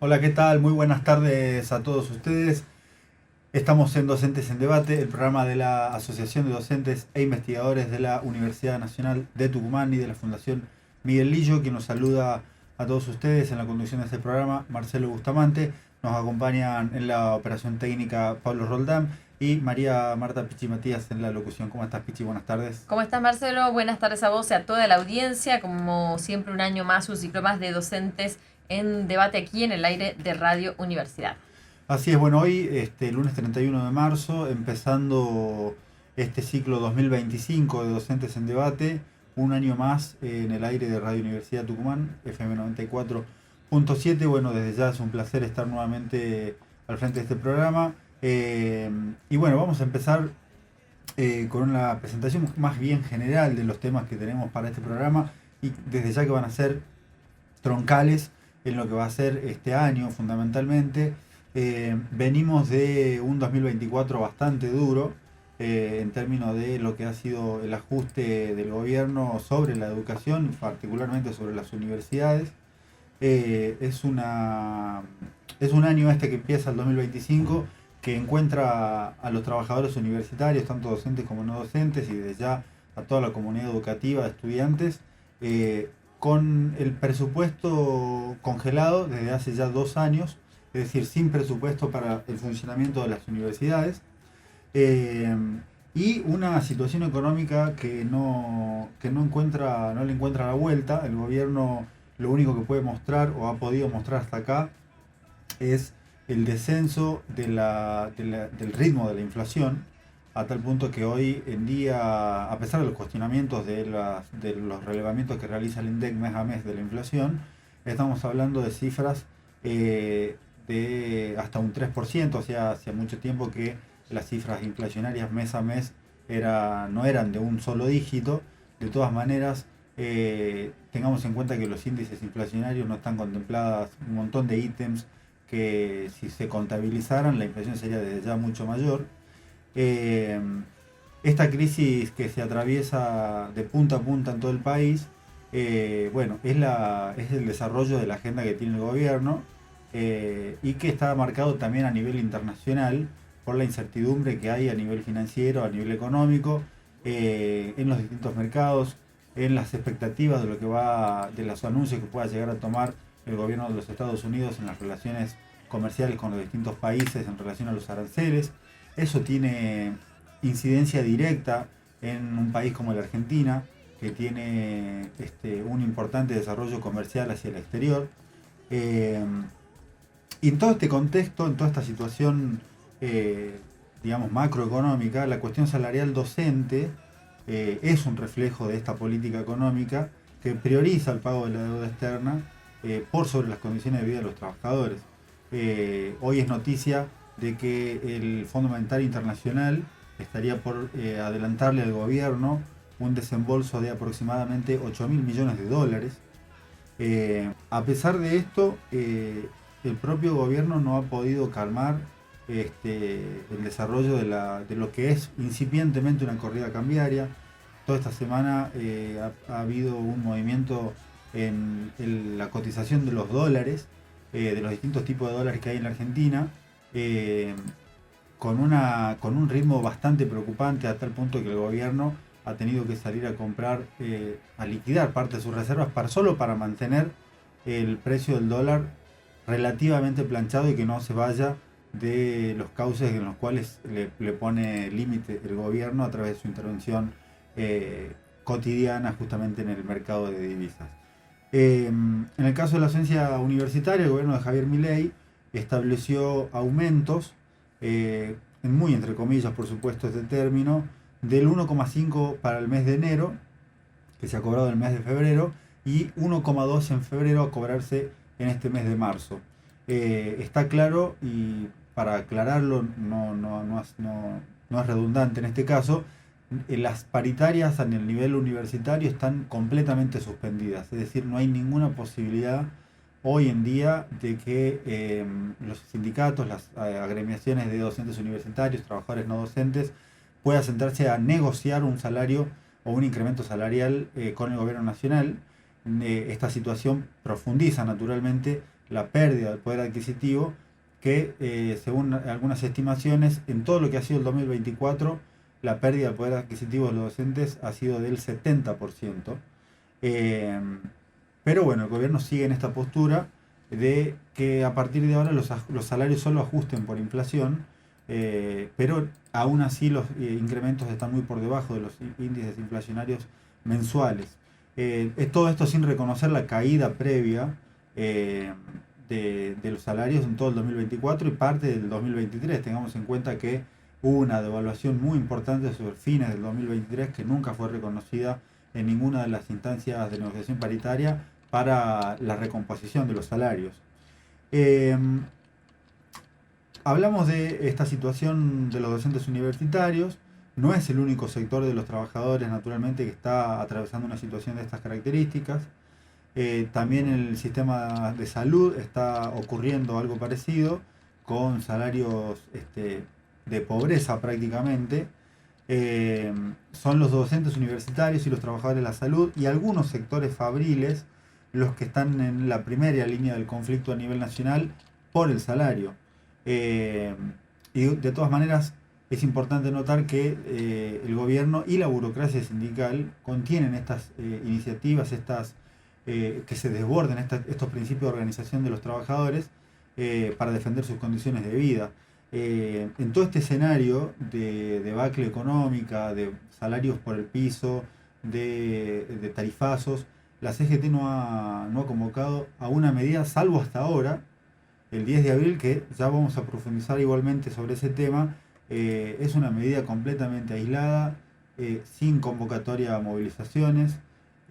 Hola, ¿qué tal? Muy buenas tardes a todos ustedes. Estamos en Docentes en Debate, el programa de la Asociación de Docentes e Investigadores de la Universidad Nacional de Tucumán y de la Fundación Miguel Lillo, quien nos saluda a todos ustedes en la conducción de este programa, Marcelo Bustamante. Nos acompañan en la operación técnica Pablo Roldán y María Marta Pichi Matías en la locución. ¿Cómo estás, Pichi? Buenas tardes. ¿Cómo estás, Marcelo? Buenas tardes a vos y a toda la audiencia. Como siempre, un año más, un ciclo más de docentes en debate aquí en el aire de Radio Universidad. Así es, bueno, hoy, lunes 31 de marzo, empezando este ciclo 2025 de Docentes en Debate, un año más en el aire de Radio Universidad Tucumán, FM 94.7. Bueno, desde ya es un placer estar nuevamente al frente de este programa. Y bueno, vamos a empezar con una presentación más bien general de los temas que tenemos para este programa y desde ya que van a ser troncales en lo que va a ser este año fundamentalmente. Venimos de un 2024 bastante duro en términos de lo que ha sido el ajuste del gobierno sobre la educación, particularmente sobre las universidades. Es es un año este que empieza el 2025 que encuentra a los trabajadores universitarios, tanto docentes como no docentes, y desde ya a toda la comunidad educativa de estudiantes, eh, con el presupuesto congelado desde hace ya 2 años, es decir, sin presupuesto para el funcionamiento de las universidades, eh, y una situación económica que no le encuentra la vuelta. El gobierno lo único que puede mostrar o ha podido mostrar hasta acá es el descenso del ritmo de la inflación, a tal punto que hoy en día, a pesar de los cuestionamientos de los relevamientos que realiza el INDEC mes a mes de la inflación, estamos hablando de cifras de hasta un 3%. O sea, hace mucho tiempo que las cifras inflacionarias mes a mes no eran de un solo dígito. De todas maneras, tengamos en cuenta que los índices inflacionarios no están contempladas un montón de ítems que, si se contabilizaran, la inflación sería desde ya mucho mayor. Eh, esta crisis que se atraviesa de punta a punta en todo el país, bueno, es el desarrollo de la agenda que tiene el gobierno, y que está marcado también a nivel internacional por la incertidumbre que hay a nivel financiero, a nivel económico, en los distintos mercados, en las expectativas de lo que va, de los anuncios que pueda llegar a tomar el gobierno de los Estados Unidos en las relaciones comerciales con los distintos países en relación a los aranceles. Eso tiene incidencia directa en un país como la Argentina, que tiene un importante desarrollo comercial hacia el exterior. Eh, y en todo este contexto, en toda esta situación, digamos, macroeconómica, la cuestión salarial docente es un reflejo de esta política económica que prioriza el pago de la deuda externa por sobre las condiciones de vida de los trabajadores. Hoy es noticia de que el Fondo Monetario Internacional estaría por adelantarle al gobierno un desembolso de aproximadamente 8.000 millones de dólares. A pesar de esto, el propio gobierno no ha podido calmar el desarrollo de lo que es incipientemente una corrida cambiaria. Toda esta semana ha habido un movimiento en la cotización de los dólares, de los distintos tipos de dólares que hay en la Argentina, eh, con un ritmo bastante preocupante, a tal punto que el gobierno ha tenido que salir a comprar, a liquidar parte de sus reservas solo para mantener el precio del dólar relativamente planchado y que no se vaya de los cauces en los cuales le pone límite el gobierno a través de su intervención cotidiana justamente en el mercado de divisas. En el caso de la docencia universitaria, el gobierno de Javier Milei estableció aumentos, muy entre comillas por supuesto este término, del 1,5 para el mes de enero, que se ha cobrado el mes de febrero, y 1,2 en febrero a cobrarse en este mes de marzo. Está claro, y para aclararlo, no es redundante en este caso, las paritarias en el nivel universitario están completamente suspendidas, es decir, no hay ninguna posibilidad hoy en día de que los sindicatos, las agremiaciones de docentes universitarios, trabajadores no docentes, puedan sentarse a negociar un salario o un incremento salarial con el gobierno nacional. Esta situación profundiza naturalmente la pérdida del poder adquisitivo, que según algunas estimaciones, en todo lo que ha sido el 2024, la pérdida del poder adquisitivo de los docentes ha sido del 70%. Eh, pero bueno, el gobierno sigue en esta postura de que a partir de ahora los salarios solo ajusten por inflación, pero aún así los incrementos están muy por debajo de los índices inflacionarios mensuales. Todo esto sin reconocer la caída previa de los salarios en todo el 2024 y parte del 2023. Tengamos en cuenta que hubo una devaluación muy importante sobre fines del 2023 que nunca fue reconocida en ninguna de las instancias de negociación paritaria para la recomposición de los salarios. Hablamos de esta situación de los docentes universitarios. No es el único sector de los trabajadores, naturalmente, que está atravesando una situación de estas características. También en el sistema de salud está ocurriendo algo parecido, con salarios de pobreza prácticamente. Son los docentes universitarios y los trabajadores de la salud y algunos sectores fabriles los que están en la primera línea del conflicto a nivel nacional por el salario. Y de todas maneras es importante notar que el gobierno y la burocracia sindical contienen estas iniciativas, que se desborden estos principios de organización de los trabajadores para defender sus condiciones de vida. En todo este escenario de debacle económica, de salarios por el piso, de tarifazos, la CGT no ha convocado a una medida, salvo hasta ahora, el 10 de abril, que ya vamos a profundizar igualmente sobre ese tema. Es una medida completamente aislada, sin convocatoria a movilizaciones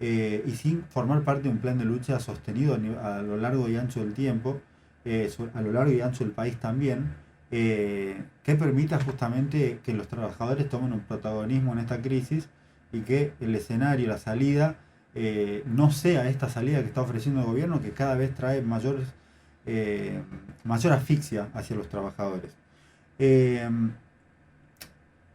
y sin formar parte de un plan de lucha sostenido a lo largo y ancho del tiempo, a lo largo y ancho del país también, que permita justamente que los trabajadores tomen un protagonismo en esta crisis y que el escenario, la salida, no sea esta salida que está ofreciendo el gobierno, que cada vez trae mayor asfixia hacia los trabajadores.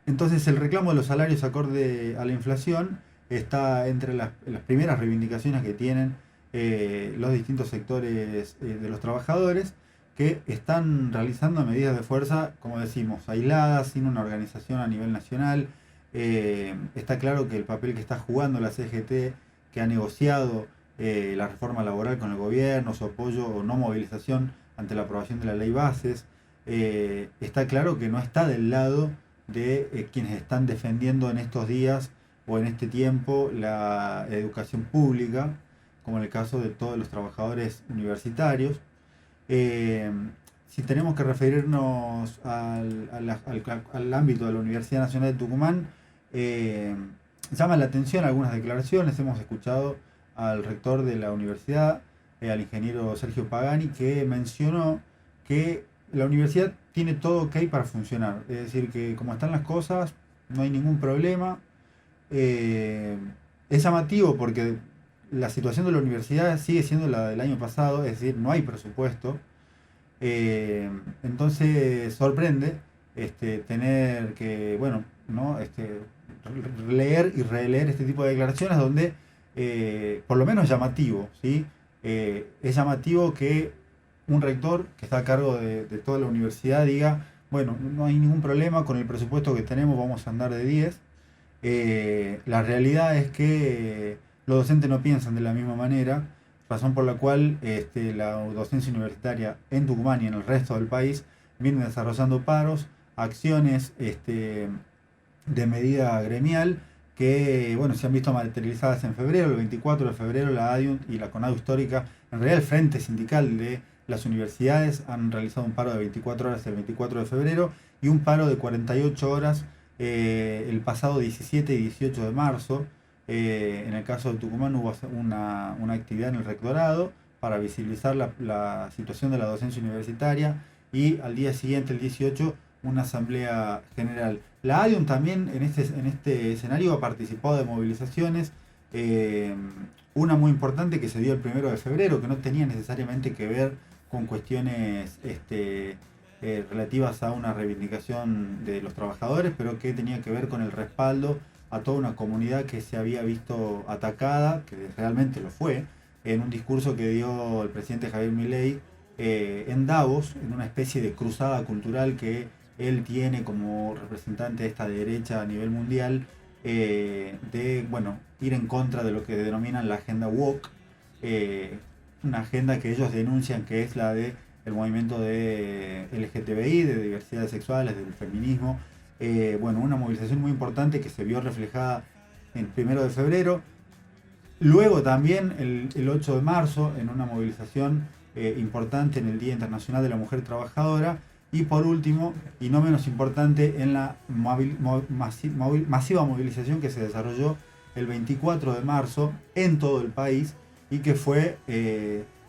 Entonces el reclamo de los salarios acorde a la inflación está entre las primeras reivindicaciones que tienen los distintos sectores de los trabajadores, que están realizando medidas de fuerza, como decimos, aisladas, sin una organización a nivel nacional. Está claro que el papel que está jugando la CGT, que ha negociado la reforma laboral con el gobierno, su apoyo o no movilización ante la aprobación de la ley bases, está claro que no está del lado de quienes están defendiendo en estos días o en este tiempo la educación pública, como en el caso de todos los trabajadores universitarios. Si tenemos que referirnos al ámbito de la Universidad Nacional de Tucumán, llama la atención algunas declaraciones. Hemos escuchado al rector de la universidad, al ingeniero Sergio Pagani, que mencionó que la universidad tiene todo ok para funcionar, es decir, que como están las cosas no hay ningún problema. Es llamativo porque la situación de la universidad sigue siendo la del año pasado, es decir, no hay presupuesto. Entonces sorprende tener que, bueno, ¿no? Leer y releer este tipo de declaraciones donde, por lo menos es llamativo, ¿sí? Es llamativo que un rector que está a cargo de toda la universidad diga, bueno, no hay ningún problema con el presupuesto que tenemos, vamos a andar de 10. La realidad es que los docentes no piensan de la misma manera, razón por la cual la docencia universitaria en Tucumán y en el resto del país viene desarrollando paros, acciones de medida gremial que, bueno, se han visto materializadas en febrero. El 24 de febrero la ADIUNT y la CONADU Histórica, en realidad el Frente Sindical de las Universidades, han realizado un paro de 24 horas el 24 de febrero y un paro de 48 horas el pasado 17 y 18 de marzo. En el caso de Tucumán hubo una actividad en el rectorado para visibilizar la situación de la docencia universitaria y al día siguiente, el 18, una asamblea general. La ADIUM también en este escenario ha participado de movilizaciones, una muy importante que se dio el 1 de febrero, que no tenía necesariamente que ver con cuestiones relativas a una reivindicación de los trabajadores, pero que tenía que ver con el respaldo a toda una comunidad que se había visto atacada, que realmente lo fue, en un discurso que dio el presidente Javier Milei en Davos, en una especie de cruzada cultural que él tiene como representante de esta derecha a nivel mundial, de bueno, ir en contra de lo que denominan la agenda woke, una agenda que ellos denuncian que es la de el movimiento de LGTBI, de diversidades sexuales, del feminismo. Bueno, una movilización muy importante que se vio reflejada el 1 de febrero. Luego también el 8 de marzo en una movilización importante en el Día Internacional de la Mujer Trabajadora. Y por último, y no menos importante, en la masiva movilización que se desarrolló el 24 de marzo en todo el país y que fue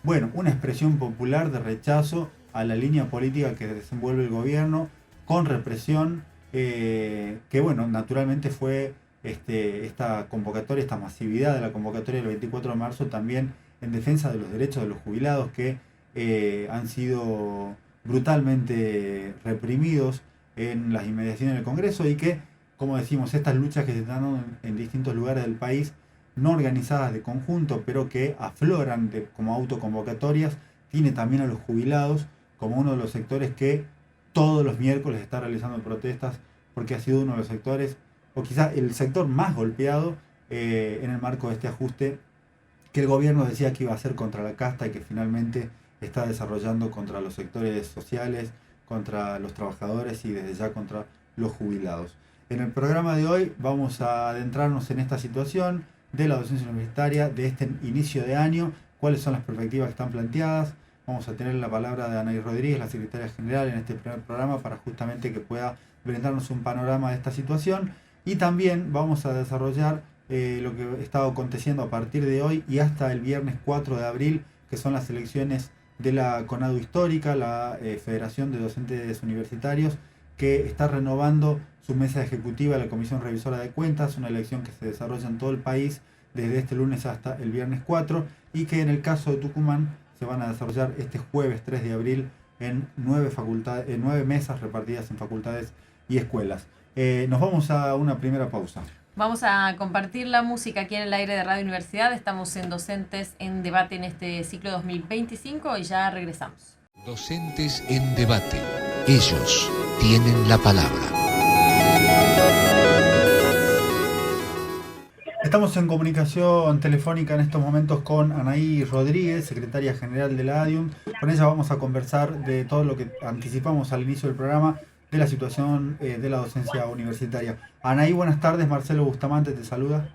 bueno, una expresión popular de rechazo a la línea política que desenvuelve el gobierno con represión, que bueno, naturalmente fue esta convocatoria, esta masividad de la convocatoria del 24 de marzo también en defensa de los derechos de los jubilados que han sido brutalmente reprimidos en las inmediaciones del Congreso y que, como decimos, estas luchas que se están dando en distintos lugares del país, no organizadas de conjunto, pero que afloran como autoconvocatorias, tiene también a los jubilados como uno de los sectores que todos los miércoles está realizando protestas, porque ha sido uno de los sectores, o quizá el sector más golpeado en el marco de este ajuste que el gobierno decía que iba a hacer contra la casta y que finalmente está desarrollando contra los sectores sociales, contra los trabajadores y desde ya contra los jubilados. En el programa de hoy vamos a adentrarnos en esta situación de la docencia universitaria, de este inicio de año, cuáles son las perspectivas que están planteadas. Vamos a tener la palabra de Anaí Rodríguez, la secretaria general, en este primer programa para justamente que pueda brindarnos un panorama de esta situación. Y también vamos a desarrollar lo que está aconteciendo a partir de hoy y hasta el viernes 4 de abril, que son las elecciones de la CONADU Histórica, la Federación de Docentes Universitarios, que está renovando su mesa ejecutiva, la Comisión Revisora de Cuentas, una elección que se desarrolla en todo el país desde este lunes hasta el viernes 4 y que en el caso de Tucumán se van a desarrollar este jueves 3 de abril en 9 mesas repartidas en facultades y escuelas. Nos vamos a una primera pausa. Vamos a compartir la música aquí en el aire de Radio Universidad. Estamos en Docentes en Debate en este ciclo 2025 y ya regresamos. Docentes en Debate. Ellos tienen la palabra. Estamos en comunicación telefónica en estos momentos con Anaí Rodríguez, secretaria general de la ADIUM. Con ella vamos a conversar de todo lo que anticipamos al inicio del programa, de la situación de la docencia universitaria. Anaí, buenas tardes. Marcelo Bustamante te saluda.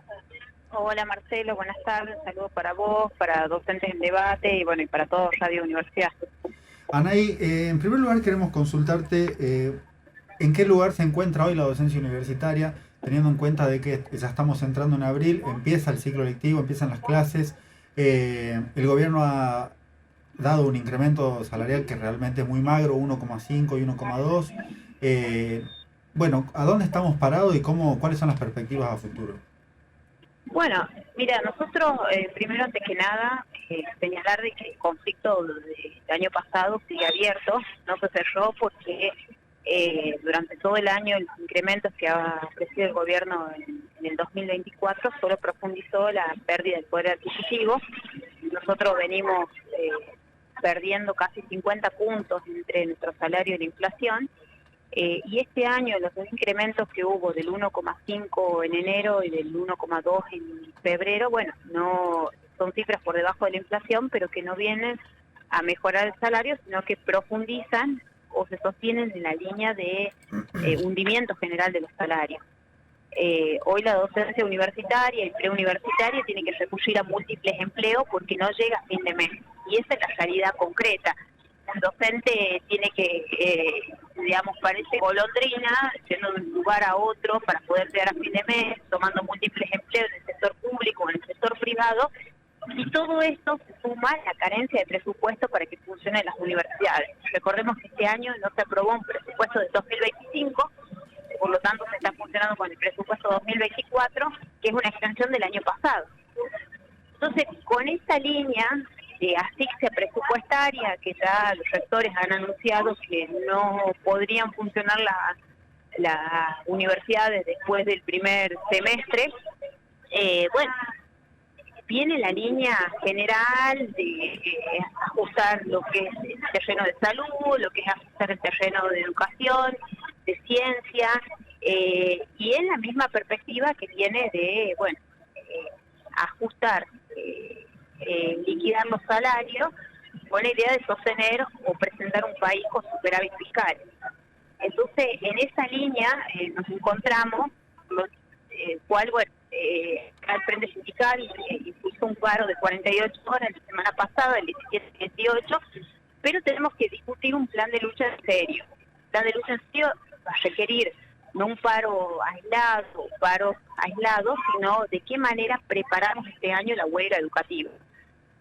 Hola Marcelo, buenas tardes. Saludos para vos, para Docentes en Debate y bueno, y para todo Radio Universidad. Anaí, en primer lugar queremos consultarte en qué lugar se encuentra hoy la docencia universitaria, teniendo en cuenta de que ya estamos entrando en abril, empieza el ciclo lectivo, empiezan las clases, el gobierno ha dado un incremento salarial que realmente es muy magro, 1,5 y 1,2. Bueno, ¿a dónde estamos parados y cuáles son las perspectivas a futuro? Bueno, mira, nosotros primero antes que nada señalar de que el conflicto del año pasado sigue abierto, no se cerró porque durante todo el año los incrementos que ha ofrecido el gobierno en el 2024 solo profundizó la pérdida del poder adquisitivo. Nosotros venimos perdiendo casi 50 puntos entre nuestro salario y la inflación. Y este año los dos incrementos que hubo del 1,5 en enero y del 1,2 en febrero, bueno, no son cifras por debajo de la inflación, pero que no vienen a mejorar el salario, sino que profundizan o se sostienen en la línea de hundimiento general de los salarios. Hoy la docencia universitaria y preuniversitaria tiene que recurrir a múltiples empleos porque no llega a fin de mes. Y esa es la realidad concreta. El docente tiene que, digamos, parece golondrina, yendo de un lugar a otro para poder llegar a fin de mes, tomando múltiples empleos en el sector público o en el sector privado, y todo esto se suma a la carencia de presupuesto para que funcionen las universidades. Recordemos que este año no se aprobó un presupuesto de 2025, por lo tanto se está funcionando con el presupuesto 2024, que es una extensión del año pasado. Entonces, con esta línea de asfixia presupuestaria, que ya los rectores han anunciado que no podrían funcionar las universidades después del primer semestre, bueno, viene la línea general de ajustar lo que es el terreno de salud, lo que es ajustar el terreno de educación, de ciencia, y en la misma perspectiva que viene de, bueno, ajustar, liquidar los salarios con la idea de sostener o presentar un país con superávit fiscal. Entonces, en esa línea nos encontramos, cual, bueno, el Frente Sindical impulsó un paro de 48 horas la semana pasada, el 17-18, pero tenemos que discutir un plan de lucha en serio. El plan de lucha en serio va a requerir no un paro aislado, sino de qué manera preparamos este año la huelga educativa,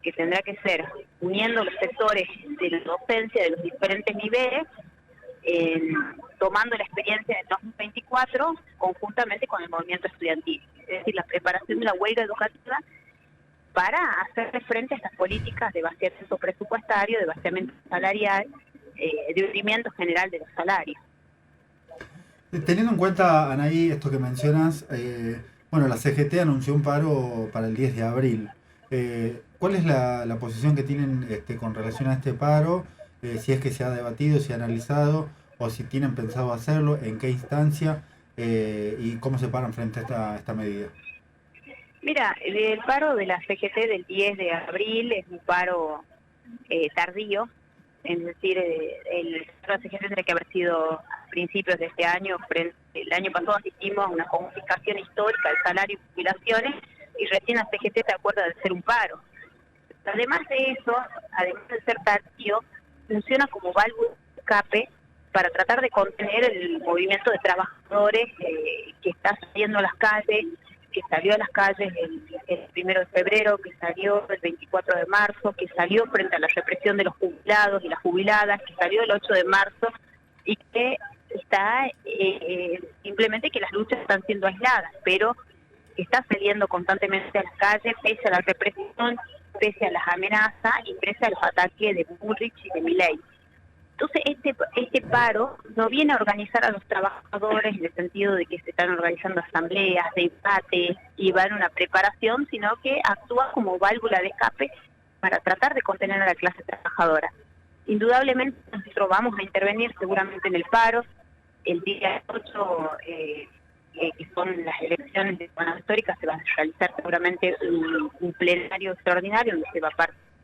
que tendrá que ser uniendo los sectores de la docencia de los diferentes niveles, tomando la experiencia del 2024 conjuntamente con el movimiento estudiantil, es decir, la preparación de la huelga educativa para hacerle frente a estas políticas de vaciamiento presupuestario, de vaciamiento salarial, de hundimiento general de los salarios. Teniendo en cuenta, Anaí, esto que mencionas, bueno, la CGT anunció un paro para el 10 de abril. ¿Cuál es la posición que tienen con relación a este paro? Si es que se ha debatido, si ha analizado, o si tienen pensado hacerlo, en qué instancia, y cómo se paran frente a esta medida. Mira, el paro de la CGT del 10 de abril es un paro tardío, es decir, el paro de la CGT tendría que haber sido a principios de este año. El año pasado asistimos a una confiscación histórica del salario y jubilaciones, y recién la CGT se acuerda de ser un paro. Además de eso, además de ser tardío, funciona como válvula de escape para tratar de contener el movimiento de trabajadores que está saliendo a las calles, que salió a las calles el 1 de febrero, que salió el 24 de marzo, que salió frente a la represión de los jubilados y las jubiladas, que salió el 8 de marzo, y que está simplemente que las luchas están siendo aisladas, pero que está saliendo constantemente a las calles pese a la represión, pese a las amenazas y pese a los ataques de Bullrich y de Milei. Entonces, este paro no viene a organizar a los trabajadores en el sentido de que se están organizando asambleas, debates y va en una preparación, sino que actúa como válvula de escape para tratar de contener a la clase trabajadora. Indudablemente nosotros vamos a intervenir seguramente en el paro. El día 8, que son las elecciones de Zona Histórica, se va a realizar seguramente un plenario extraordinario donde se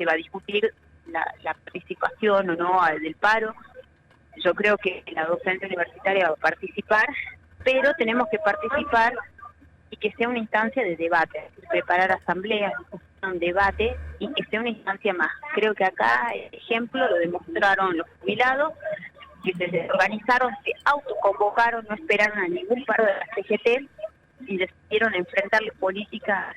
va a discutir la participación o no del paro. Yo creo que la docente universitaria va a participar, pero tenemos que participar y que sea una instancia de debate, preparar asambleas, un debate y que sea una instancia más. Creo que acá el ejemplo lo demostraron los jubilados, que se organizaron, se autoconvocaron, no esperaron a ningún paro de la CGT y decidieron enfrentarle políticas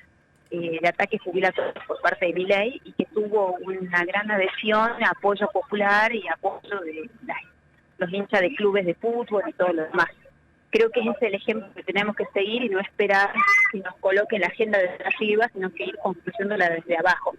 de ataques jubilatorios por parte de Milei, y que tuvo una gran adhesión, apoyo popular y apoyo de los hinchas de clubes de fútbol y todo lo demás. Creo que ese es el ejemplo que tenemos que seguir y no esperar que nos coloque la agenda desde arriba, sino que ir construyéndola desde abajo.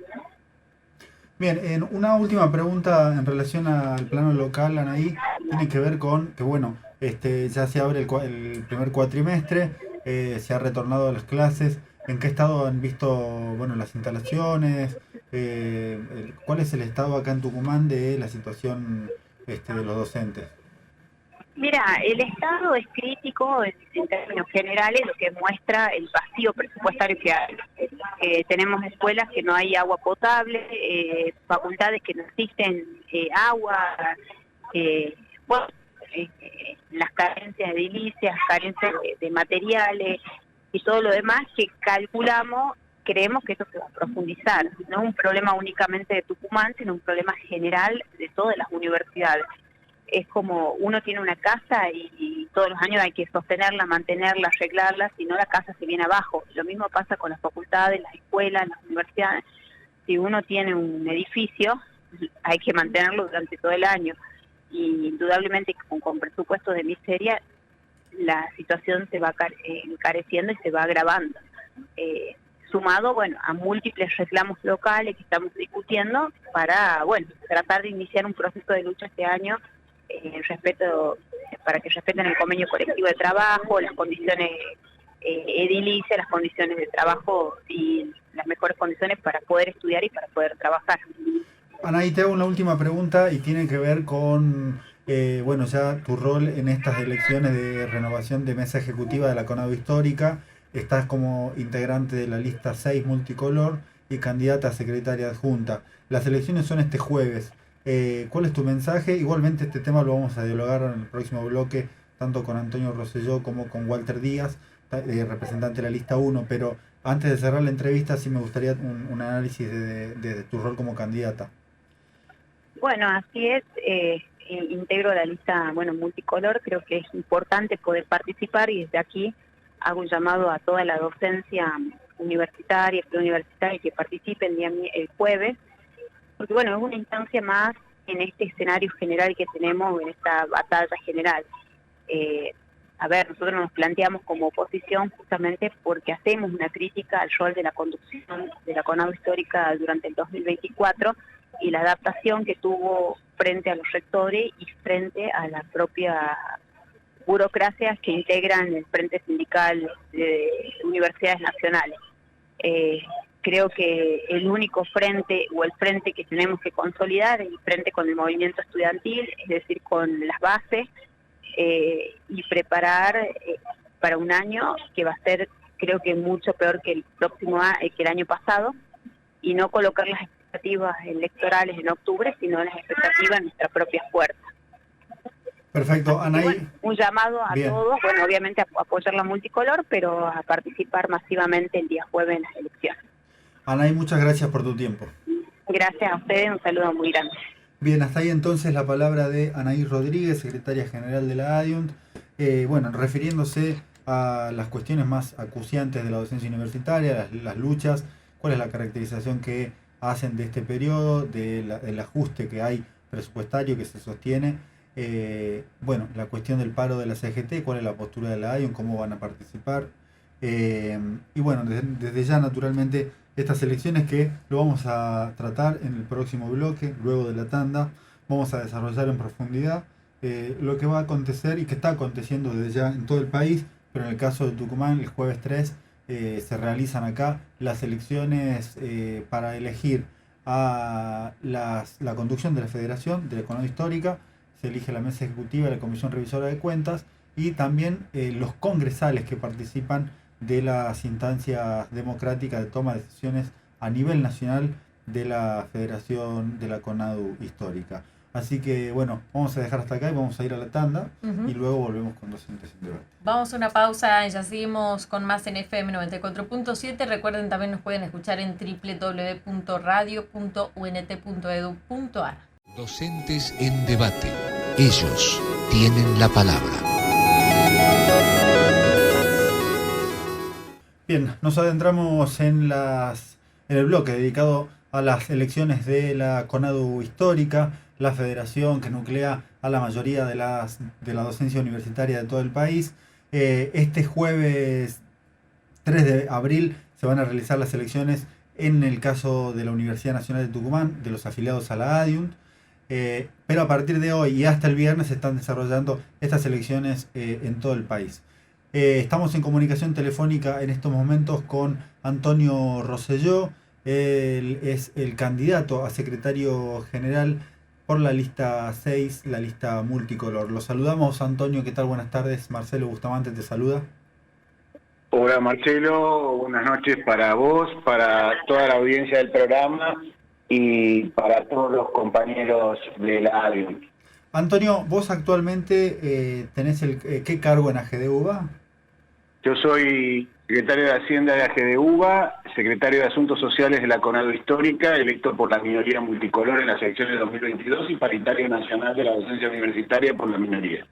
Bien, una última pregunta en relación al plano local, Anaí, tiene que ver con que, bueno, ya se abre el primer cuatrimestre, se ha retornado a las clases. ¿En qué estado han visto, bueno, las instalaciones? ¿Cuál es el estado acá en Tucumán de la situación de los docentes? Mira, el estado es crítico en términos generales, lo que muestra el vacío presupuestario que hay. Tenemos escuelas que no hay agua potable, facultades que no existen agua, las carencias de edilicias, carencias de materiales y todo lo demás que calculamos, creemos que esto se va a profundizar. No es un problema únicamente de Tucumán, sino un problema general de todas las universidades. Es como uno tiene una casa y todos los años hay que sostenerla, mantenerla, arreglarla, si no la casa se viene abajo. Lo mismo pasa con las facultades, las escuelas, las universidades. Si uno tiene un edificio, hay que mantenerlo durante todo el año. Y indudablemente con presupuestos de miseria, la situación se va encareciendo y se va agravando. Sumado, bueno, a múltiples reclamos locales que estamos discutiendo para, bueno, tratar de iniciar un proceso de lucha este año para que respeten el convenio colectivo de trabajo, las condiciones edilicias, las condiciones de trabajo y las mejores condiciones para poder estudiar y para poder trabajar. Anaí, te hago una última pregunta y tiene que ver con, bueno, ya tu rol en estas elecciones de renovación de mesa ejecutiva de la CONADU Histórica. Estás como integrante de la lista 6 multicolor y candidata a secretaria adjunta. Las elecciones son este jueves. ¿Cuál es tu mensaje? Igualmente este tema lo vamos a dialogar en el próximo bloque, tanto con Antonio Rosselló como con Walter Díaz, representante de la lista 1, pero antes de cerrar la entrevista sí me gustaría un análisis de tu rol como candidata. Bueno, así es, integro la lista multicolor, creo que es importante poder participar y desde aquí hago un llamado a toda la docencia universitaria, preuniversitaria que participe el jueves, porque es una instancia más en este escenario general que tenemos, en esta batalla general. Nosotros nos planteamos como oposición justamente porque hacemos una crítica al rol de la conducción de la CONADU Histórica durante el 2024 y la adaptación que tuvo frente a los rectores y frente a la propia burocracias que integran el Frente Sindical de Universidades Nacionales. Creo que el único frente o el frente que tenemos que consolidar es el frente con el movimiento estudiantil, es decir, con las bases, y preparar para un año que va a ser, creo que mucho peor que el próximo que el año pasado, y no colocar las expectativas electorales en octubre, sino las expectativas en nuestras propias puertas. Perfecto, Anaí. Un llamado a todos, obviamente a apoyar la multicolor, pero a participar masivamente el día jueves en las elecciones. Anaí, muchas gracias por tu tiempo. Gracias a ustedes, un saludo muy grande. Bien, hasta ahí entonces la palabra de Anaí Rodríguez, secretaria general de la ADIUNT, refiriéndose a las cuestiones más acuciantes de la docencia universitaria, las luchas, cuál es la caracterización que hacen de este periodo, del ajuste que hay presupuestario que se sostiene, la cuestión del paro de la CGT, cuál es la postura de la ADIUNT, cómo van a participar, desde ya naturalmente estas elecciones que lo vamos a tratar en el próximo bloque, luego de la tanda, vamos a desarrollar en profundidad lo que va a acontecer y que está aconteciendo desde ya en todo el país, pero en el caso de Tucumán, el jueves 3 se realizan acá las elecciones para elegir a la conducción de la Federación de la CONADU Histórica, se elige la mesa ejecutiva de la Comisión Revisora de Cuentas y también los congresales que participan de las instancias democráticas de toma de decisiones a nivel nacional de la Federación de la CONADU Histórica. Así que vamos a dejar hasta acá y vamos a ir a la tanda y luego volvemos con Docentes en Debate. Vamos a una pausa y ya seguimos con más en FM 94.7. Recuerden, también nos pueden escuchar en www.radio.unt.edu.ar. Docentes en Debate. Ellos tienen la palabra. Bien, nos adentramos en el bloque dedicado a las elecciones de la CONADU Histórica, la federación que nuclea a la mayoría de la docencia universitaria de todo el país. Este jueves 3 de abril se van a realizar las elecciones en el caso de la Universidad Nacional de Tucumán, de los afiliados a la ADIUNT, pero a partir de hoy y hasta el viernes se están desarrollando estas elecciones en todo el país. Estamos en comunicación telefónica en estos momentos con Antonio Rosselló. Él es el candidato a secretario general por la lista 6, la lista multicolor. Los saludamos, Antonio. ¿Qué tal? Buenas tardes. Marcelo Bustamante te saluda. Hola Marcelo, buenas noches para vos, para toda la audiencia del programa y para todos los compañeros de la ADIUNT. Antonio, vos actualmente tenés ¿qué cargo en AGDUBA? Yo soy secretario de Hacienda de AGDUBA, secretario de Asuntos Sociales de la CONADU Histórica, electo por la minoría multicolor en las elecciones de 2022 y paritario nacional de la docencia universitaria por la minoría.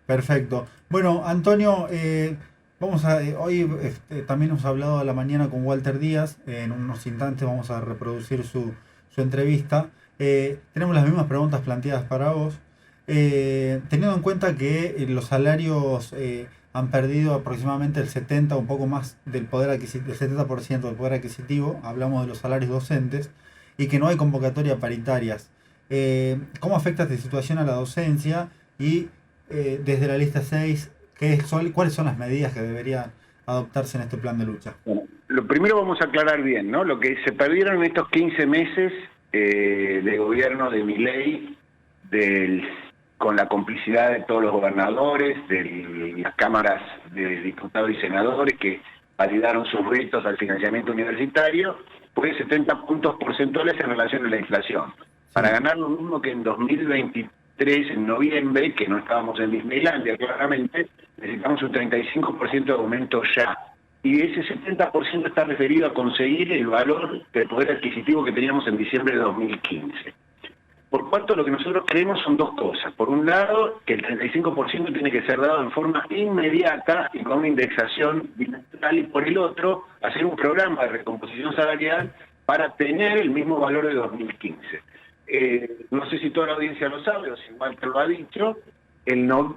Perfecto. Bueno, Antonio, hoy también hemos hablado a la mañana con Walter Díaz, en unos instantes vamos a reproducir su entrevista. Tenemos las mismas preguntas planteadas para vos. Teniendo en cuenta que los salarios han perdido aproximadamente el 70%, un poco más del poder adquisitivo, el 70% del poder adquisitivo, hablamos de los salarios docentes, y que no hay convocatoria paritarias. ¿Cómo afecta esta situación a la docencia? Y desde la lista 6, ¿cuáles son las medidas que debería adoptarse en este plan de lucha? Bueno, lo primero vamos a aclarar bien, ¿no? Lo que se perdieron en estos 15 meses de gobierno de Milei, con la complicidad de todos los gobernadores, de las cámaras de diputados y senadores que validaron sus vetos al financiamiento universitario, fue 70 puntos porcentuales en relación a la inflación. Para ganar lo mismo que en 2023, en noviembre, que no estábamos en Disneylandia claramente, necesitamos un 35% de aumento ya. Y ese 70% está referido a conseguir el valor del poder adquisitivo que teníamos en diciembre de 2015. Por cuanto lo que nosotros creemos son dos cosas. Por un lado, que el 35% tiene que ser dado en forma inmediata y con una indexación bimestral, y por el otro, hacer un programa de recomposición salarial para tener el mismo valor de 2015. No sé si toda la audiencia lo sabe o si Walter lo ha dicho,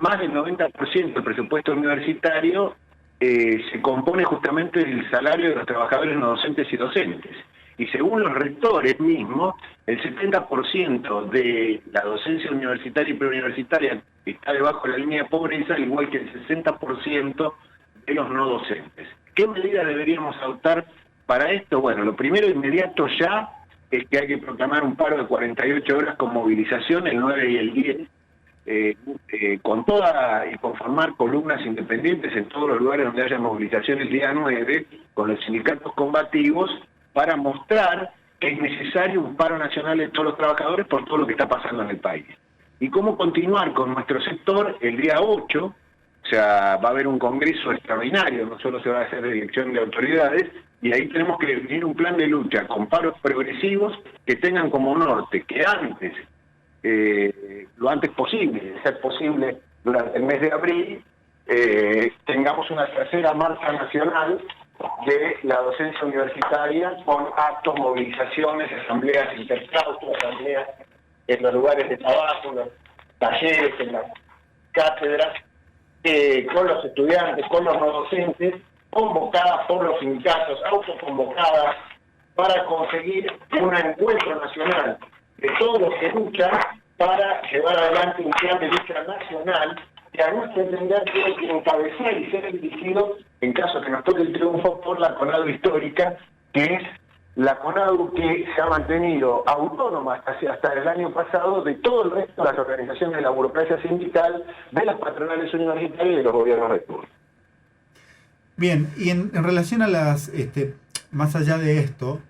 más del 90% del presupuesto universitario se compone justamente del salario de los trabajadores no docentes y docentes. Y según los rectores mismos, el 70% de la docencia universitaria y preuniversitaria está debajo de la línea de pobreza, al igual que el 60% de los no docentes. ¿Qué medidas deberíamos adoptar para esto? Bueno, lo primero inmediato ya es que hay que proclamar un paro de 48 horas con movilización el 9 y el 10, y conformar columnas independientes en todos los lugares donde haya movilización el día 9, con los sindicatos combativos, para mostrar que es necesario un paro nacional de todos los trabajadores por todo lo que está pasando en el país. Y cómo continuar con nuestro sector el día 8, o sea, va a haber un congreso extraordinario, no solo se va a hacer de dirección de autoridades, y ahí tenemos que definir un plan de lucha con paros progresivos que tengan como norte que antes, lo antes posible, de ser posible durante el mes de abril, tengamos una tercera marcha nacional de la docencia universitaria con actos, movilizaciones, asambleas interclaustros, asambleas en los lugares de trabajo, en los talleres, en las cátedras, con los estudiantes, con los no docentes, convocadas por los sindicatos, autoconvocadas, para conseguir un encuentro nacional de todos los que luchan para llevar adelante un plan de lucha nacional que a nuestro entender tiene que encabezar y ser dirigido, en caso que nos toque el triunfo, por la CONADU histórica, que es la CONADU que se ha mantenido autónoma hasta el año pasado de todo el resto de las organizaciones de la burocracia sindical, de las patronales universitarias y de los gobiernos de turno. Bien, y en relación a las, más allá de esto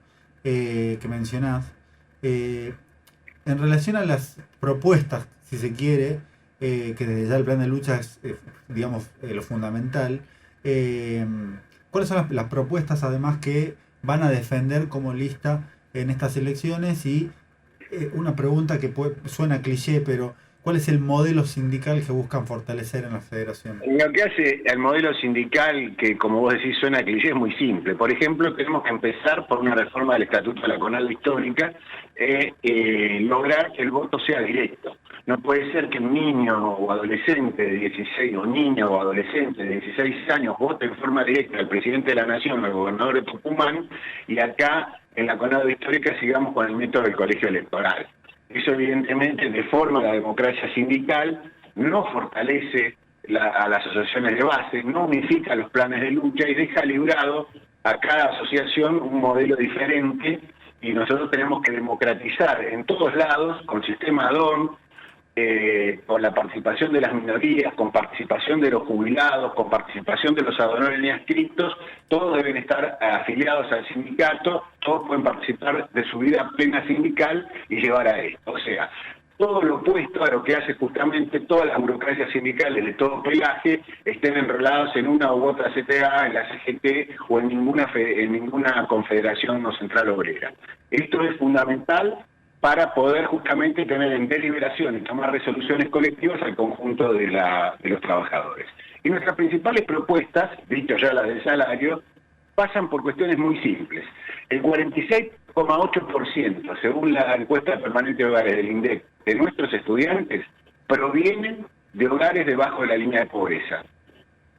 que mencionás, en relación a las propuestas, si se quiere, que desde ya el plan de lucha es, digamos, lo fundamental, ¿cuáles son las propuestas además que van a defender como lista en estas elecciones? Y una pregunta que suena cliché, pero ¿cuál es el modelo sindical que buscan fortalecer en la federación? Lo que hace el modelo sindical, que como vos decís suena cliché, es muy simple. Por ejemplo, tenemos que empezar por una reforma del Estatuto de la CONADU histórica, lograr que el voto sea directo. No puede ser que un niño o adolescente de 16, o niño o adolescente de 16 años vote en forma directa al presidente de la Nación, al gobernador de Tucumán, y acá en la CONADU histórica sigamos con el método del colegio electoral. Eso evidentemente deforma la democracia sindical, no fortalece a las asociaciones de base, no unifica los planes de lucha y deja librado a cada asociación un modelo diferente, y nosotros tenemos que democratizar en todos lados, con sistema DON, con la participación de las minorías, con participación de los jubilados, con participación de los adonores ni adscritos. Todos deben estar afiliados al sindicato, todos pueden participar de su vida plena sindical y llevar a esto. O sea, todo lo opuesto a lo que hace justamente todas las burocracias sindicales de todo pelaje, estén enrolados en una u otra CTA, en la CGT o en ninguna confederación o central obrera. Esto es fundamental para poder justamente tener en deliberación y tomar resoluciones colectivas al conjunto de los trabajadores. Y nuestras principales propuestas, dicho ya las del salario, pasan por cuestiones muy simples. El 46,8%, según la encuesta permanente de hogares del INDEC, de nuestros estudiantes provienen de hogares debajo de la línea de pobreza.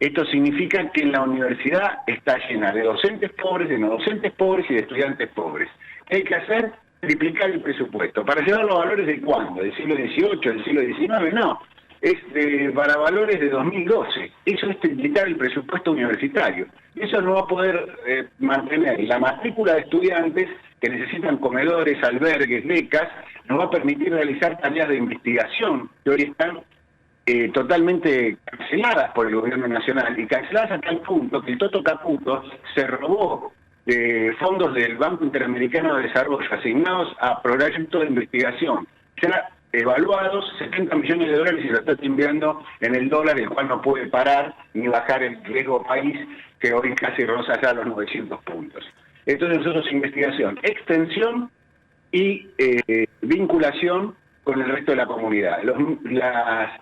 Esto significa que la universidad está llena de docentes pobres, de no docentes pobres y de estudiantes pobres. ¿Qué hay que hacer? Triplicar el presupuesto. ¿Para llevar los valores de cuándo? ¿Del siglo XVIII, del siglo XIX? No. para valores de 2012. Eso es triplicar el presupuesto universitario. Eso no va a poder mantener la matrícula de estudiantes que necesitan comedores, albergues, becas, nos va a permitir realizar tareas de investigación que hoy están totalmente canceladas por el gobierno nacional, y canceladas a tal punto que el Toto Caputo se robó fondos del Banco Interamericano de Desarrollo asignados a proyectos de investigación. Ya evaluados, 70 millones de dólares, y lo está enviando en el dólar, el cual no puede parar ni bajar el riesgo país, que hoy casi roza ya los 900 puntos. Entonces nosotros investigación, extensión y vinculación con el resto de la comunidad. Las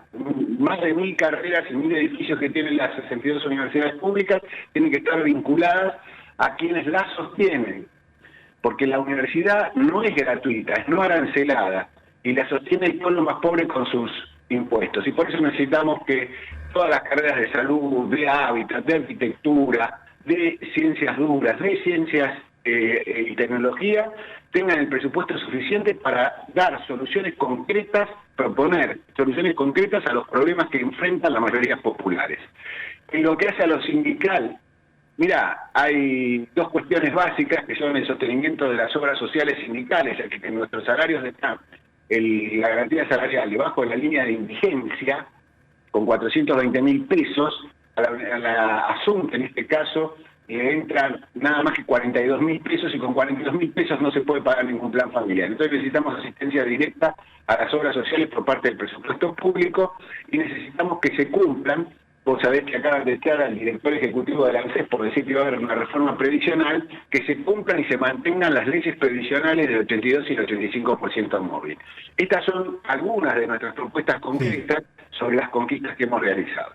más de 1000 carreras y 1000 edificios que tienen las 62 universidades públicas tienen que estar vinculadas a quienes las sostienen, porque la universidad no es gratuita, es no arancelada, y la sostiene el pueblo más pobre con sus impuestos. Y por eso necesitamos que todas las carreras de salud, de hábitat, de arquitectura, de ciencias duras, de ciencias y tecnología tengan el presupuesto suficiente para dar soluciones concretas, proponer soluciones concretas a los problemas que enfrentan las mayorías populares. En lo que hace a lo sindical, mira, hay dos cuestiones básicas que son el sostenimiento de las obras sociales sindicales, ya que nuestros salarios están, la garantía salarial debajo de la línea de indigencia, con 420.000 pesos, a la Asunta en este caso, entran nada más que 42.000 pesos, y con 42.000 pesos no se puede pagar ningún plan familiar. Entonces necesitamos asistencia directa a las obras sociales por parte del presupuesto público, y necesitamos que se cumplan. Vos sabés que acaban de echar al director ejecutivo de la ANSES por decir que va a haber una reforma previsional, que se cumplan y se mantengan las leyes previsionales del 82 y el 85% móvil. Estas son algunas de nuestras propuestas concretas sobre las conquistas que hemos realizado.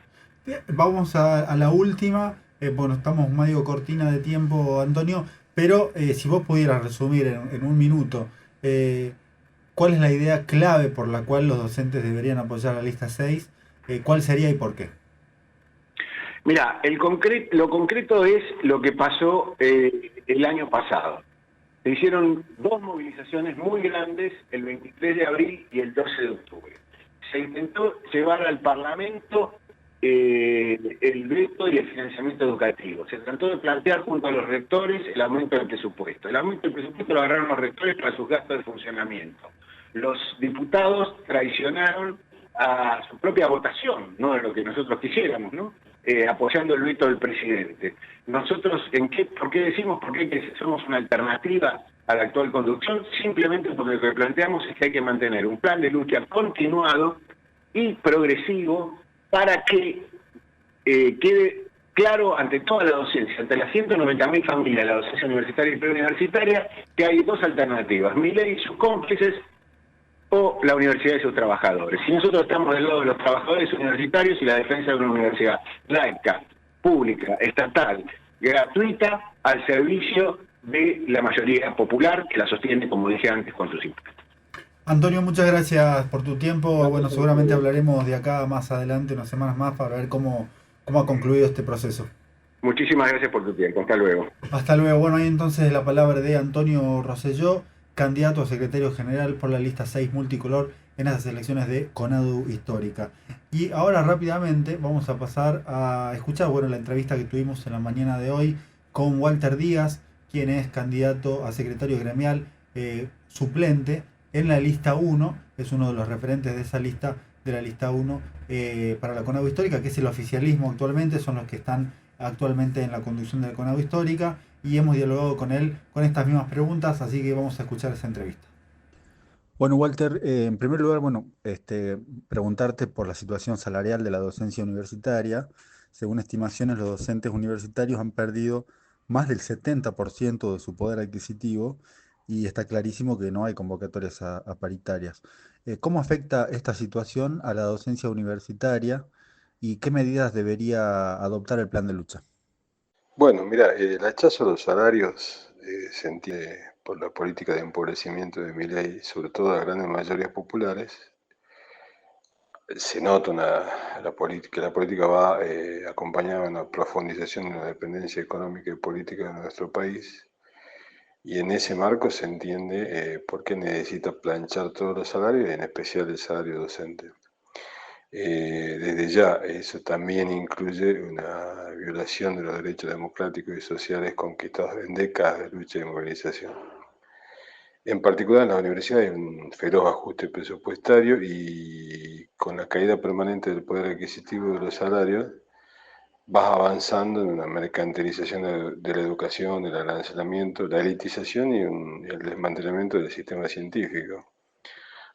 Vamos a la última. Bueno, estamos medio cortina de tiempo, Antonio, pero si vos pudieras resumir en un minuto, ¿cuál es la idea clave por la cual los docentes deberían apoyar la lista 6? ¿Cuál sería y por qué? Mira, lo concreto es lo que pasó el año pasado. Se hicieron dos movilizaciones muy grandes, el 23 de abril y el 12 de octubre. Se intentó llevar al Parlamento el veto y el financiamiento educativo. Se trató de plantear junto a los rectores el aumento del presupuesto. El aumento del presupuesto lo agarraron los rectores para sus gastos de funcionamiento. Los diputados traicionaron a su propia votación, no de lo que nosotros quisiéramos, ¿no? Apoyando el veto del presidente. Nosotros, ¿por qué decimos que somos una alternativa a la actual conducción? Simplemente porque lo que planteamos es que hay que mantener un plan de lucha continuado y progresivo para que quede claro ante toda la docencia, ante las 190.000 familias, la docencia universitaria y preuniversitaria, que hay dos alternativas: Milei y sus cómplices, o la universidad y sus trabajadores. Si nosotros estamos del lado de los trabajadores universitarios y la defensa de una universidad laica, pública, estatal, gratuita, al servicio de la mayoría popular que la sostiene, como dije antes, con sus impuestos. Antonio, muchas gracias por tu tiempo. Bueno, seguramente hablaremos de acá más adelante, unas semanas más, para ver cómo ha concluido este proceso. Muchísimas gracias por tu tiempo. Hasta luego. Hasta luego. Bueno, ahí entonces la palabra de Antonio Rosselló, candidato a secretario general por la lista 6 multicolor en las elecciones de CONADU Histórica. Y ahora rápidamente vamos a pasar a escuchar la entrevista que tuvimos en la mañana de hoy con Walter Díaz, quien es candidato a secretario gremial suplente en la lista 1, es uno de los referentes de esa lista, de la lista 1 para la CONADU Histórica, que es el oficialismo actualmente, son los que están actualmente en la conducción de la CONADU Histórica, y hemos dialogado con él con estas mismas preguntas, así que vamos a escuchar esa entrevista. Bueno, Walter, en primer lugar, preguntarte por la situación salarial de la docencia universitaria. Según estimaciones, los docentes universitarios han perdido más del 70% de su poder adquisitivo, y está clarísimo que no hay convocatorias a paritarias. ¿Cómo afecta esta situación a la docencia universitaria y qué medidas debería adoptar el plan de lucha? Bueno, mira, el hachazo a los salarios se entiende por la política de empobrecimiento de Milei, sobre todo a grandes mayorías populares. Se nota la política va acompañada de una profundización de la dependencia económica y política de nuestro país, y en ese marco se entiende por qué necesita planchar todos los salarios, y en especial el salario docente. Desde ya, eso también incluye una violación de los derechos democráticos y sociales conquistados en décadas de lucha y movilización. En particular, en las universidades hay un feroz ajuste presupuestario y con la caída permanente del poder adquisitivo de los salarios, vas avanzando en una mercantilización de la educación, del arancelamiento, la elitización y el desmantelamiento del sistema científico.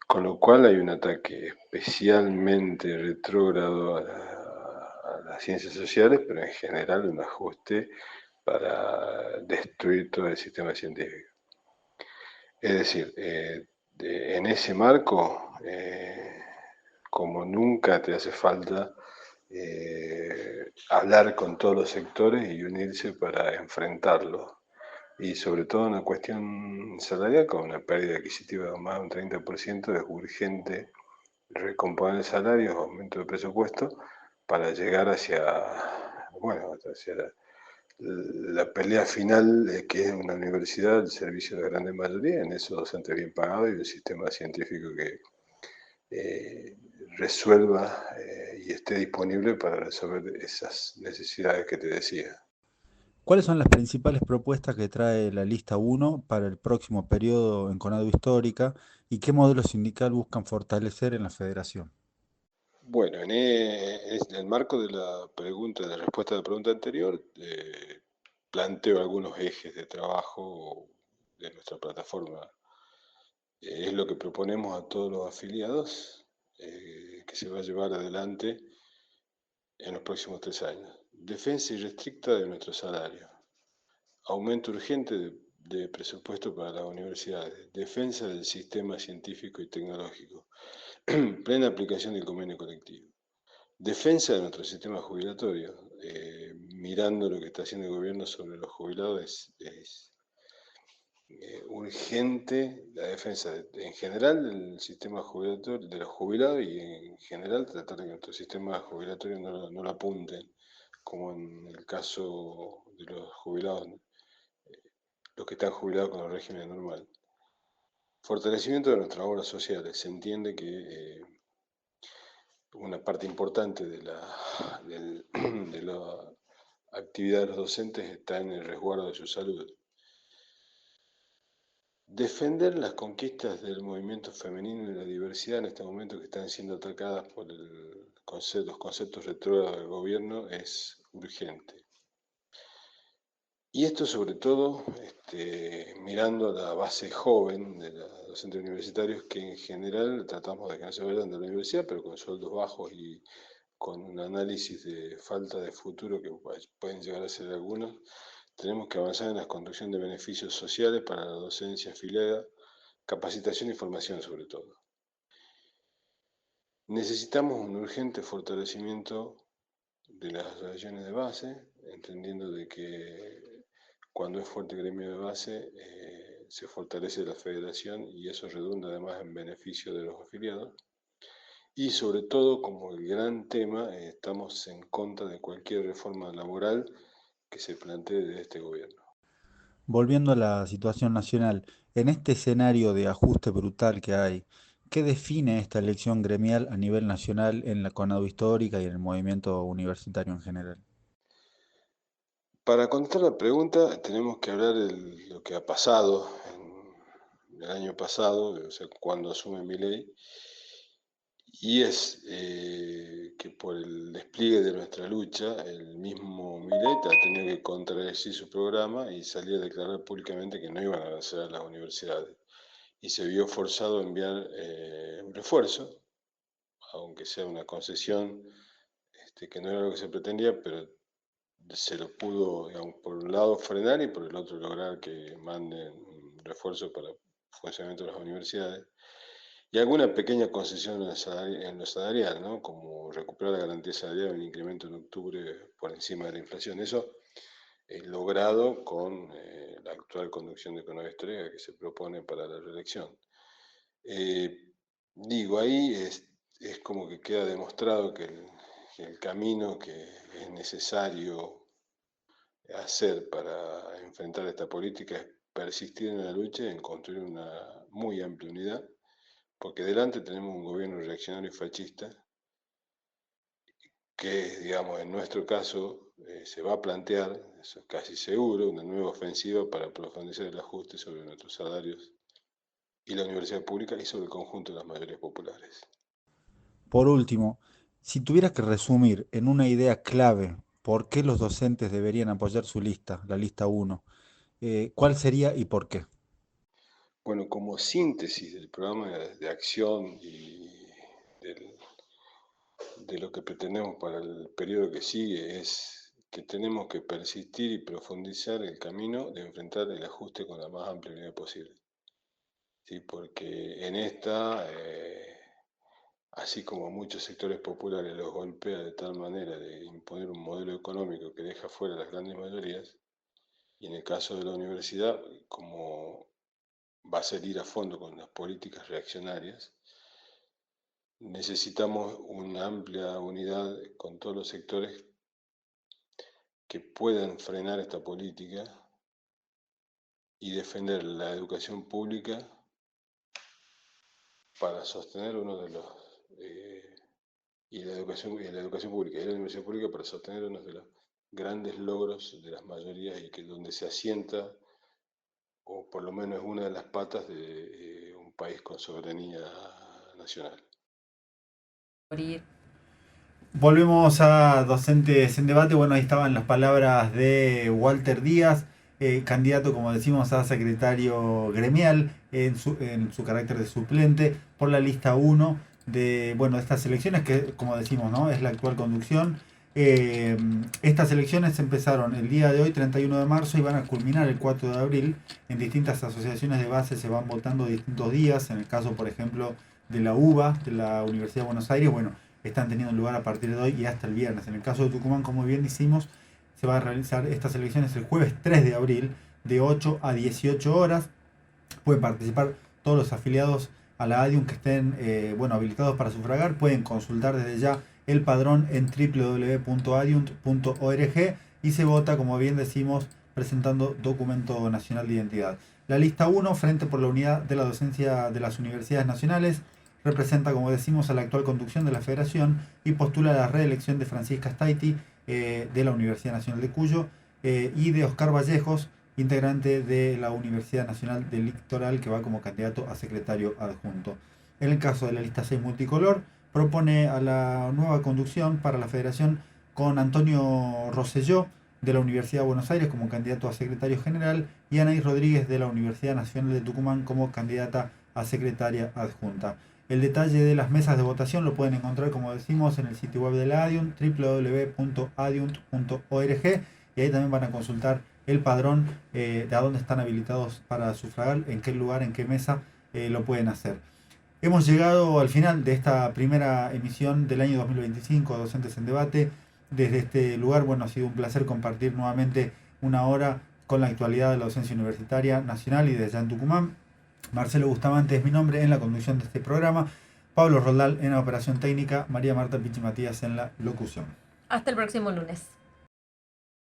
Con lo cual hay un ataque especialmente retrógrado a las ciencias sociales, pero en general un ajuste para destruir todo el sistema científico. Es decir, en ese marco, como nunca te hace falta hablar con todos los sectores y unirse para enfrentarlo. Y sobre todo en la cuestión salarial, con una pérdida adquisitiva de más de un 30%, es urgente recomponer salarios, aumento de presupuesto, para llegar hacia la pelea final, que es una universidad al servicio de la gran mayoría, en esos docentes bien pagados y un sistema científico que resuelva y esté disponible para resolver esas necesidades que te decía. ¿Cuáles son las principales propuestas que trae la lista 1 para el próximo periodo en Conadu Histórica y qué modelo sindical buscan fortalecer en la federación? Bueno, en el marco de la pregunta, de la respuesta a la pregunta anterior, planteo algunos ejes de trabajo de nuestra plataforma. Es lo que proponemos a todos los afiliados que se va a llevar adelante en los próximos 3 años. Defensa irrestricta de nuestro salario. Aumento urgente de presupuesto para las universidades. Defensa del sistema científico y tecnológico. Plena aplicación del convenio colectivo. Defensa de nuestro sistema jubilatorio. Mirando lo que está haciendo el gobierno sobre los jubilados, es urgente la defensa en general del sistema jubilatorio, de los jubilados, y en general tratar de que nuestro sistema jubilatorio no lo apunten, como en el caso de los jubilados, los que están jubilados con el régimen normal. Fortalecimiento de nuestras obras sociales. Se entiende que una parte importante de la actividad de los docentes está en el resguardo de su salud. Defender las conquistas del movimiento femenino y la diversidad en este momento que están siendo atacadas por los conceptos retrógrados del gobierno es urgente. Y esto sobre todo mirando a la base joven de los docentes universitarios, que en general tratamos de que no se vayan de la universidad, pero con sueldos bajos y con un análisis de falta de futuro que pueden llegar a ser algunos. Tenemos que avanzar en la construcción de beneficios sociales para la docencia afiliada, capacitación y formación sobre todo. Necesitamos un urgente fortalecimiento de las asociaciones de base, entendiendo de que cuando es fuerte el gremio de base, se fortalece la federación y eso redunda además en beneficio de los afiliados. Y sobre todo, como el gran tema, estamos en contra de cualquier reforma laboral que se plantee de este gobierno. Volviendo a la situación nacional, en este escenario de ajuste brutal que hay, ¿qué define esta elección gremial a nivel nacional en la Conadu Histórica y en el movimiento universitario en general? Para contestar la pregunta, tenemos que hablar de lo que ha pasado el año pasado, o sea, cuando asume Milei, y es que por el despliegue de nuestra lucha, el mismo Milei ha tenido que contradecir su programa y salir a declarar públicamente que no iban a lanzar a las universidades. Y se vio forzado a enviar un refuerzo, aunque sea una concesión que no era lo que se pretendía, pero se lo pudo, digamos, por un lado frenar y por el otro lograr que manden un refuerzo para el funcionamiento de las universidades. Y alguna pequeña concesión en lo salarial, ¿no? Como recuperar la garantía salarial, un incremento en octubre por encima de la inflación. Eso es logrado con la actual conducción de Conadu Histórica que se propone para la reelección. Ahí es como que queda demostrado que el camino que es necesario hacer para enfrentar esta política es persistir en la lucha y en construir una muy amplia unidad, porque delante tenemos un gobierno reaccionario y fascista que, digamos, en nuestro caso se va a plantear, eso es casi seguro, una nueva ofensiva para profundizar el ajuste sobre nuestros salarios y la universidad pública y sobre el conjunto de las mayorías populares. Por último, si tuvieras que resumir en una idea clave por qué los docentes deberían apoyar su lista, la lista 1, ¿cuál sería y por qué? Bueno, como síntesis del programa de acción y del, de lo que pretendemos para el periodo que sigue es que tenemos que persistir y profundizar el camino de enfrentar el ajuste con la más amplia unidad posible. ¿Sí? Porque en esta, así como a muchos sectores populares los golpea de tal manera de imponer un modelo económico que deja fuera a las grandes mayorías, y en el caso de la universidad, como va a ser ir a fondo con las políticas reaccionarias, necesitamos una amplia unidad con todos los sectores que puedan frenar esta política y defender la educación pública para sostener uno de los y la educación pública y la universidad pública para sostener uno de los grandes logros de las mayorías y que donde se asienta o por lo menos es una de las patas de un país con soberanía nacional. Volvemos a Docentes en Debate. Bueno, ahí estaban las palabras de Walter Díaz, candidato, como decimos, a secretario gremial en su carácter de suplente por la lista 1 de estas elecciones, que, como decimos, ¿no?, es la actual conducción. Estas elecciones empezaron el día de hoy, 31 de marzo, y van a culminar el 4 de abril. En distintas asociaciones de base se van votando distintos días. En el caso, por ejemplo, de la UBA, de la Universidad de Buenos Aires, están teniendo lugar a partir de hoy y hasta el viernes. En el caso de Tucumán, como bien decimos, se va a realizar estas elecciones el jueves 3 de abril, de 8 a 18 horas. Pueden participar todos los afiliados a la ADIUM que estén habilitados para sufragar. Pueden consultar desde ya el padrón en www.adiunt.org y se vota, como bien decimos, presentando documento nacional de identidad. La lista 1, Frente por la Unidad de la Docencia de las Universidades Nacionales, representa, como decimos, a la actual conducción de la Federación y postula la reelección de Francisca Staiti, de la Universidad Nacional de Cuyo, y de Oscar Vallejos, integrante de la Universidad Nacional del Litoral, que va como candidato a secretario adjunto. En el caso de la lista 6 multicolor, propone a la nueva conducción para la Federación con Antonio Rosselló, de la Universidad de Buenos Aires, como candidato a secretario general, y Anaís Rodríguez, de la Universidad Nacional de Tucumán, como candidata a secretaria adjunta. El detalle de las mesas de votación lo pueden encontrar, como decimos, en el sitio web de la ADIUNT, www.adiunt.org, y ahí también van a consultar el padrón de a dónde están habilitados para sufragar, en qué lugar, en qué mesa lo pueden hacer. Hemos llegado al final de esta primera emisión del año 2025 de Docentes en Debate. Desde este lugar, ha sido un placer compartir nuevamente una hora con la actualidad de la docencia universitaria nacional y desde allá en Tucumán. Marcelo Bustamante es mi nombre en la conducción de este programa, Pablo Roldal en la operación técnica, María Marta Pichi Matías en la locución. Hasta el próximo lunes.